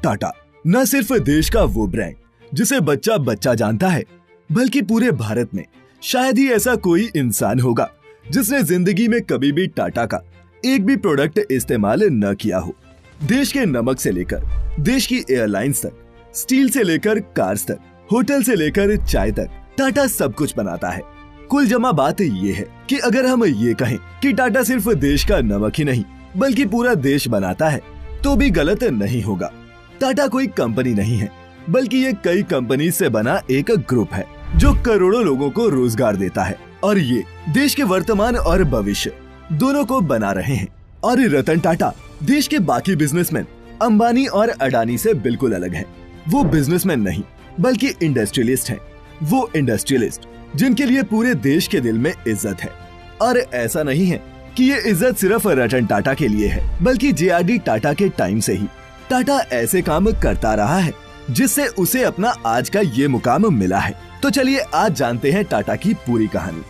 टाटा न सिर्फ देश का वो ब्रांड जिसे बच्चा बच्चा जानता है, बल्कि पूरे भारत में शायद ही ऐसा कोई इंसान होगा जिसने जिंदगी में कभी भी टाटा का एक भी प्रोडक्ट इस्तेमाल न किया हो। देश के नमक से लेकर देश की एयरलाइंस तक, स्टील से लेकर कार्स तक, होटल से लेकर चाय तक, टाटा सब कुछ बनाता है। कुल जमा बात ये है कि अगर हम ये कहें कि टाटा सिर्फ देश का नमक ही नहीं बल्कि पूरा देश बनाता है तो भी गलत नहीं होगा। टाटा कोई कंपनी नहीं है, बल्कि ये कई कंपनी से बना एक ग्रुप है जो करोड़ों लोगों को रोजगार देता है और ये देश के वर्तमान और भविष्य दोनों को बना रहे हैं। और रतन टाटा देश के बाकी बिजनेसमैन अंबानी और अडानी से बिल्कुल अलग है। वो बिजनेसमैन नहीं बल्कि इंडस्ट्रियलिस्ट हैं। वो इंडस्ट्रियलिस्ट जिनके लिए पूरे देश के दिल में इज्जत है। और ऐसा नहीं है कि ये इज्जत सिर्फ रतन टाटा के लिए है, बल्कि JRD टाटा के टाइम से ही टाटा ऐसे काम करता रहा है जिससे उसे अपना आज का ये मुकाम मिला है। तो चलिए आज जानते हैं टाटा की पूरी कहानी।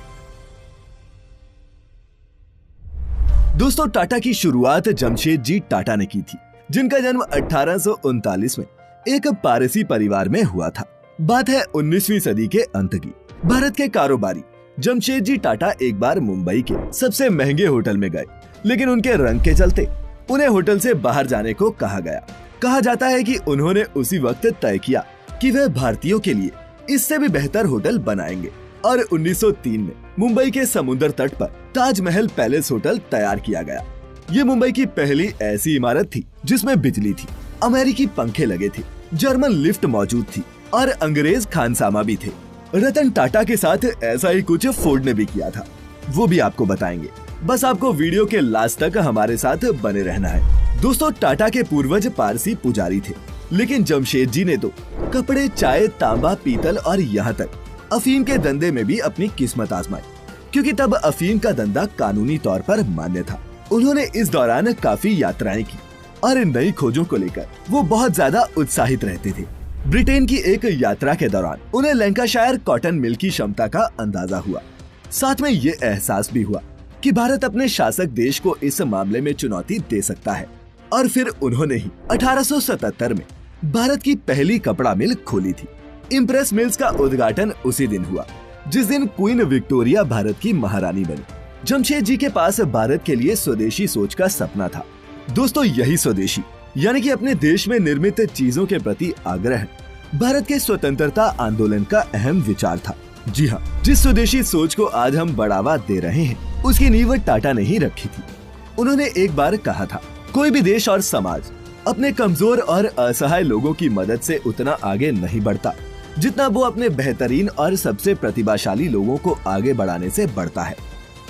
दोस्तों, टाटा की शुरुआत जमशेदजी टाटा ने की थी, जिनका जन्म 1839 में एक पारसी परिवार में हुआ था। बात है 19वीं सदी के अंत की। भारत के कारोबारी जमशेदजी टाटा एक बार मुंबई के सबसे महंगे होटल में गए, लेकिन उनके रंग के चलते उन्हें होटल से बाहर जाने को कहा गया। कहा जाता है कि उन्होंने उसी वक्त तय किया कि वह भारतीयों के लिए इससे भी बेहतर होटल बनाएंगे और 1903 में मुंबई के समुद्र तट पर ताजमहल पैलेस होटल तैयार किया गया। ये मुंबई की पहली ऐसी इमारत थी जिसमें बिजली थी, अमेरिकी पंखे लगे थे, जर्मन लिफ्ट मौजूद थी और अंग्रेज खानसामा भी थे। रतन टाटा के साथ ऐसा ही कुछ फोर्ड ने भी किया था, वो भी आपको बताएंगे। बस आपको वीडियो के लास्ट तक हमारे साथ बने रहना है। दोस्तों, टाटा के पूर्वज पारसी पुजारी थे, लेकिन जमशेदजी ने तो कपड़े, चाय, तांबा, पीतल और यहाँ तक अफीम के धंधे में भी अपनी किस्मत आजमाई, क्योंकि तब अफीम का धंधा कानूनी तौर पर मान्य था। उन्होंने इस दौरान काफी यात्राएं की और नई खोजों को लेकर वो बहुत ज्यादा उत्साहित रहते थे। ब्रिटेन की एक यात्रा के दौरान उन्हें लैंकाशायर कॉटन मिल की क्षमता का अंदाजा हुआ। साथ में ये एहसास भी हुआ कि भारत अपने शासक देश को इस मामले में चुनौती दे सकता है। और फिर उन्होंने ही 1877 में भारत की पहली कपड़ा मिल खोली थी। इम्प्रेस मिल्स का उद्घाटन उसी दिन हुआ जिस दिन क्वीन विक्टोरिया भारत की महारानी बनी। जमशेदजी के पास भारत के लिए स्वदेशी सोच का सपना था। दोस्तों, यही स्वदेशी यानी कि अपने देश में निर्मित चीजों के प्रति आग्रह भारत के स्वतंत्रता आंदोलन का अहम विचार था। जी हाँ, जिस स्वदेशी सोच को आज हम बढ़ावा दे रहे हैं उसकी नींव टाटा ने ही रखी थी। उन्होंने एक बार कहा था, कोई भी देश और समाज अपने कमजोर और असहाय लोगों की मदद से उतना आगे नहीं बढ़ता जितना वो अपने बेहतरीन और सबसे प्रतिभाशाली लोगों को आगे बढ़ाने से बढ़ता है।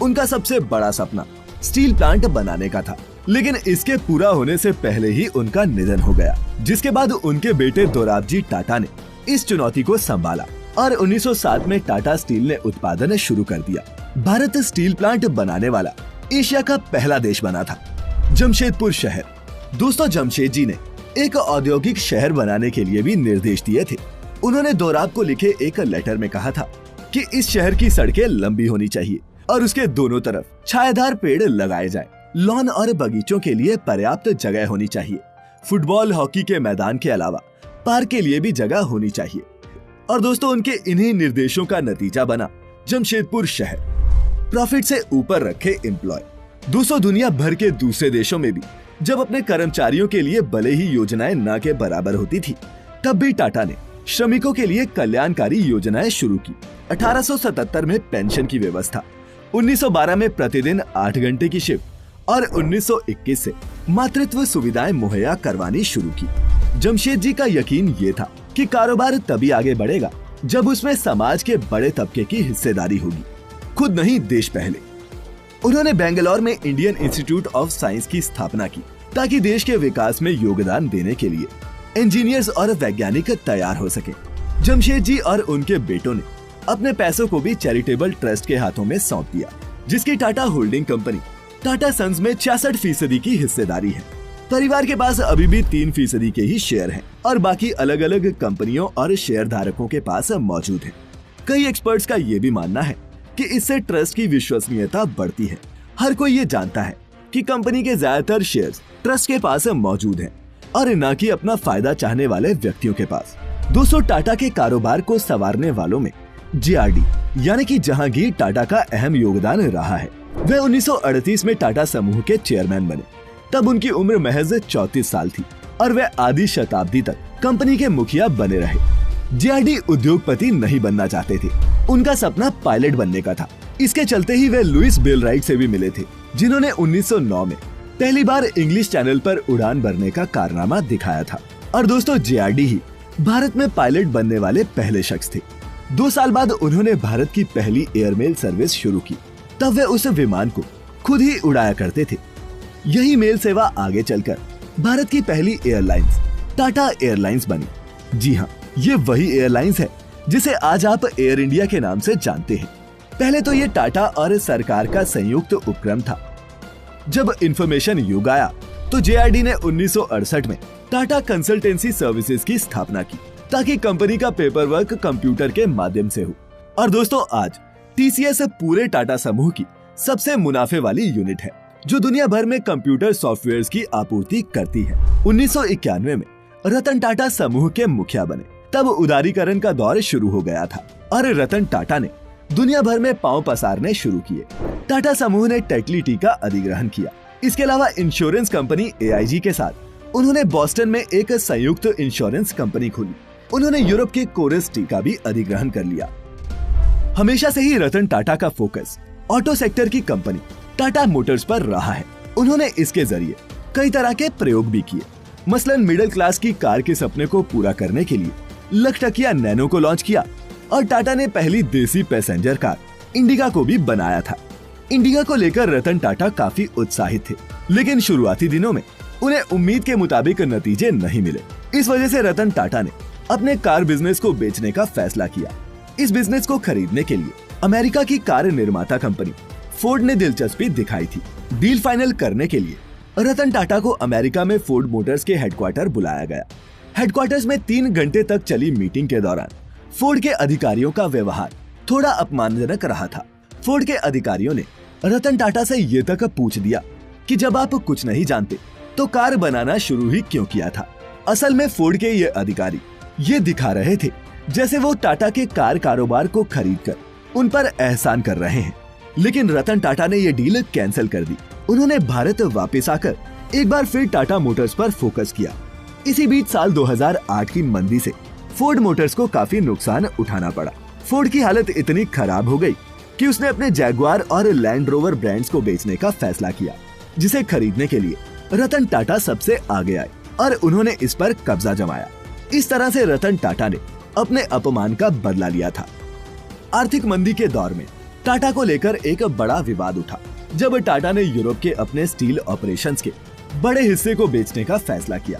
उनका सबसे बड़ा सपना स्टील प्लांट बनाने का था, लेकिन इसके पूरा होने से पहले ही उनका निधन हो गया, जिसके बाद उनके बेटे दोराबजी टाटा ने इस चुनौती को संभाला और 1907 में टाटा स्टील ने उत्पादन शुरू कर दिया। भारत स्टील प्लांट बनाने वाला एशिया का पहला देश बना था। जमशेदपुर शहर। दोस्तों, जमशेदजी ने एक औद्योगिक शहर बनाने के लिए भी निर्देश दिए थे। उन्होंने दोराब को लिखे एक लेटर में कहा था कि इस शहर की सड़कें लंबी होनी चाहिए और उसके दोनों तरफ छायादार पेड़ लगाए जाएं। लॉन और बगीचों के लिए पर्याप्त जगह होनी चाहिए। फुटबॉल, हॉकी के मैदान के अलावा पार्क के लिए भी जगह होनी चाहिए। और दोस्तों, उनके इन्हीं निर्देशों का नतीजा बना जमशेदपुर शहर। प्रॉफिट से ऊपर रखे एम्प्लॉय। दोस्तों, दुनिया भर के दूसरे देशों में भी जब अपने कर्मचारियों के लिए भले ही योजनाएं ना के बराबर होती थी, तब भी टाटा ने श्रमिकों के लिए कल्याणकारी योजनाएं शुरू की। 1877 में पेंशन की व्यवस्था, 1912 में प्रतिदिन 8 घंटे की शिफ्ट और 1921 से मातृत्व सुविधाएं मुहैया करवानी शुरू की। जमशेदजी का यकीन ये था कि कारोबार तभी आगे बढ़ेगा जब उसमें समाज के बड़े तबके की हिस्सेदारी होगी, खुद नहीं देश पहले। उन्होंने बेंगलोर में इंडियन इंस्टीट्यूट ऑफ साइंस की स्थापना की ताकि देश के विकास में योगदान देने के लिए इंजीनियर्स और वैज्ञानिक तैयार हो सके। जमशेदजी और उनके बेटों ने अपने पैसों को भी चैरिटेबल ट्रस्ट के हाथों में सौंप दिया, जिसकी Tata holding company Tata Sons में 66% की हिस्सेदारी है। परिवार के पास अभी भी 3% के ही शेयर हैं और बाकी अलग अलग कंपनियों और शेयर धारकों के पास मौजूद है। कई एक्सपर्ट्स का ये भी मानना है कि इससे ट्रस्ट की विश्वसनीयता बढ़ती है। हर कोई ये जानता है कि कंपनी के ज्यादातर शेयर्स ट्रस्ट के पास मौजूद हैं, और न कि अपना फायदा चाहने वाले व्यक्तियों के पास। दोस्तों, टाटा के कारोबार को संवारने वालों में JRD यानी कि जहांगीर टाटा का अहम योगदान रहा है। वे 1938 में टाटा समूह के चेयरमैन बने। तब उनकी उम्र महज 34 साल थी और वे आधी शताब्दी तक कंपनी के मुखिया बने रहे। JRD उद्योगपति नहीं बनना चाहते थे, उनका सपना पायलट बनने का था। इसके चलते ही वे लुइस बेलराइट से भी मिले थे, जिन्होंने 1909 में पहली बार इंग्लिश चैनल पर उड़ान भरने का कारनामा दिखाया था। और दोस्तों, JRD ही भारत में पायलट बनने वाले पहले शख्स थे। 2 साल बाद उन्होंने भारत की पहली एयरमेल सर्विस शुरू की। तब वे उस विमान को खुद ही उड़ाया करते थे। यही मेल सेवा आगे चलकर भारत की पहली एयरलाइंस टाटा एयरलाइंस बनी। जी हाँ, ये वही एयरलाइंस है जिसे आज आप एयर इंडिया के नाम से जानते हैं। पहले तो ये टाटा और सरकार का संयुक्त उपक्रम था। जब इंफॉर्मेशन युग आया तो JRD ने 1968 में टाटा कंसल्टेंसी सर्विसेज की स्थापना की, ताकि कंपनी का पेपर वर्क कंप्यूटर के माध्यम से हो। और दोस्तों, आज TCS पूरे टाटा समूह की सबसे मुनाफे वाली यूनिट है, जो दुनिया भर में कंप्यूटर सॉफ्टवेयर्स की आपूर्ति करती है। 1991 में रतन टाटा समूह के मुखिया बने। तब उदारीकरण का दौर शुरू हो गया था और रतन टाटा ने दुनिया भर में पांव पसारने शुरू किए। टाटा समूह ने टेक्ली टी का अधिग्रहण किया। इसके अलावा इंश्योरेंस कंपनी AIG के साथ उन्होंने बॉस्टन में एक संयुक्त इंश्योरेंस कंपनी खोली। उन्होंने यूरोप के कोरस टी का भी अधिग्रहण कर लिया। हमेशा से ही रतन टाटा का फोकस ऑटो सेक्टर की कंपनी टाटा मोटर्स पर रहा है। उन्होंने इसके जरिए कई तरह के प्रयोग भी किए। मसलन मिडिल क्लास की कार के सपने को पूरा करने के लिए लखटकिया नैनो को लॉन्च किया और टाटा ने पहली देसी पैसेंजर कार इंडिगा को भी बनाया था। इंडिगा को लेकर रतन टाटा काफी उत्साहित थे, लेकिन शुरुआती दिनों में उन्हें उम्मीद के मुताबिक नतीजे नहीं मिले। इस वजह से रतन टाटा ने अपने कार बिजनेस को बेचने का फैसला किया। इस बिजनेस को खरीदने के लिए अमेरिका की कार निर्माता कंपनी फोर्ड ने दिलचस्पी दिखाई थी। डील फाइनल करने के लिए रतन टाटा को अमेरिका में फोर्ड मोटर्स के हेडक्वार्टर बुलाया गया। हेडक्वार्टर्स में 3 घंटे तक चली मीटिंग के दौरान फोर्ड के अधिकारियों का व्यवहार थोड़ा अपमानजनक रहा था। फोर्ड के अधिकारियों ने रतन टाटा से ये तक पूछ दिया कि जब आप कुछ नहीं जानते तो कार बनाना शुरू ही क्यों किया था। असल में फोर्ड के ये अधिकारी ये दिखा रहे थे जैसे वो टाटा के कार कारोबार को खरीदकर उन पर एहसान कर रहे हैं। लेकिन रतन टाटा ने ये डील कैंसिल कर दी। उन्होंने भारत वापस आकर एक बार फिर टाटा मोटर्स पर फोकस किया। इसी बीच साल 2008 की मंदी से फोर्ड मोटर्स को काफी नुकसान उठाना पड़ा। फोर्ड की हालत इतनी खराब हो गई कि उसने अपने जैगुआर और लैंड रोवर ब्रांड्स को बेचने का फैसला किया, जिसे खरीदने के लिए रतन टाटा सबसे आगे आए और उन्होंने इस पर कब्जा जमाया। इस तरह से रतन टाटा ने अपने अपमान का बदला लिया था। आर्थिक मंदी के दौर में टाटा को लेकर एक बड़ा विवाद उठा जब टाटा ने यूरोप के अपने स्टील ऑपरेशंस के बड़े हिस्से को बेचने का फैसला किया।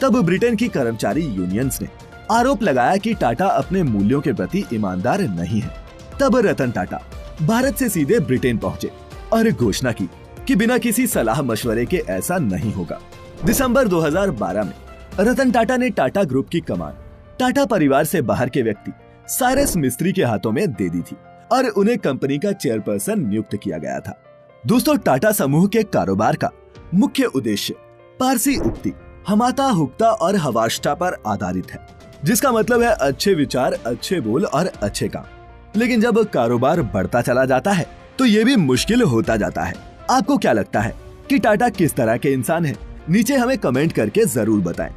तब ब्रिटेन की कर्मचारी यूनियंस ने आरोप लगाया कि टाटा अपने मूल्यों के प्रति ईमानदार नहीं है। तब रतन टाटा भारत से सीधे ब्रिटेन पहुंचे और घोषणा की कि बिना किसी सलाह मशवरे के ऐसा नहीं होगा। दिसंबर 2012 में रतन टाटा ने टाटा ग्रुप की कमान टाटा परिवार से बाहर के व्यक्ति साइरस मिस्त्री के हाथों में दे दी थी और उन्हें कंपनी का चेयरपर्सन नियुक्त किया गया था। दोस्तों, टाटा समूह के कारोबार का मुख्य उद्देश्य पारसी उक्ति हमाता हुक्ता और हवाष्टा पर आधारित है, जिसका मतलब है अच्छे विचार, अच्छे बोल और अच्छे काम। लेकिन जब कारोबार बढ़ता चला जाता है तो ये भी मुश्किल होता जाता है। आपको क्या लगता है कि टाटा किस तरह के इंसान हैं? नीचे हमें कमेंट करके जरूर बताएं।